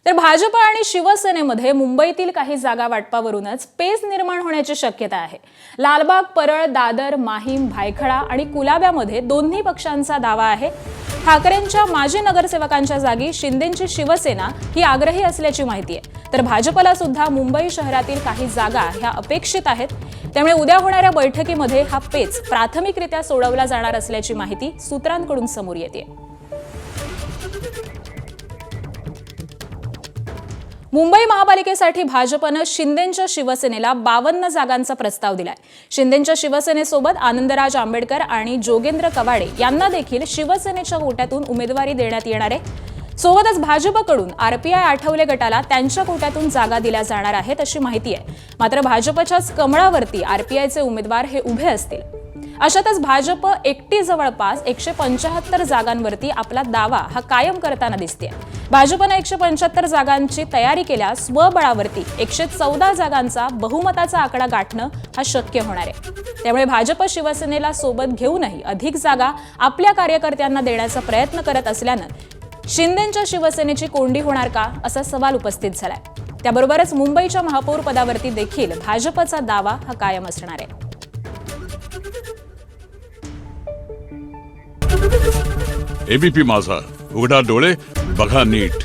तर भाजप आणि शिवसेनेमध्ये मुंबईतील काही जागा वाटपावरूनच पेच निर्माण होण्याची शक्यता आहे। लालबाग, परळ, दादर, माहीम, भायखळा आणि कुलाब्यामध्ये दोन्ही पक्षांचा दावा आहे। ठाकरेंच्या माजी नगरसेवकांच्या जागी शिंदेंची शिवसेना ही आग्रही असल्याची माहिती आहे। तर भाजपला सुद्धा मुंबई शहरातील काही जागा ह्या अपेक्षित आहेत। त्यामुळे उद्या होणाऱ्या बैठकीमध्ये हा पेच प्राथमिकरित्या सोडवला जाणार असल्याची माहिती सूत्रांकडून समोर येते। मुंबई महापालिकेसाठी भाजपने शिंदेंच्या शिवसेनेला 52 जागांचा प्रस्ताव दिलाय। शिंदेंच्या शिवसेनेसोबत आनंदराज आंबेडकर आणि जोगेंद्र कवाडे यांना देखील शिवसेनेच्या कोट्यातून उमेदवारी देण्यात येणार आहे। सोबतच भाजपकडून आरपीआय आठवले गटाला त्यांच्या कोट्यातून जागा दिल्या जाणार आहेत अशी माहिती आहे। मात्र भाजपच्याच कमळावरती आरपीआयचे उमेदवार हे उभे असतील। अशातच भाजप एकटी जवळपास 175 जागांवरती आपला दावा हा कायम करताना दिसते। भाजपने 175 जागांची तयारी केल्यास स्वबळावरती 114 जागांचा बहुमताचा आकडा गाठणं हा शक्य होणार आहे। त्यामुळे भाजप शिवसेनेला सोबत घेऊनही अधिक जागा आपल्या कार्यकर्त्यांना देण्याचा प्रयत्न करत असल्यानं शिंदेंच्या शिवसेनेची कोंडी होणार का असा सवाल उपस्थित झालाय। त्याबरोबरच मुंबईच्या महापौर पदावरती देखील भाजपचा दावा हा कायम असणार आहे। एबीपी माझा, उघडा डोळे बघा नीट।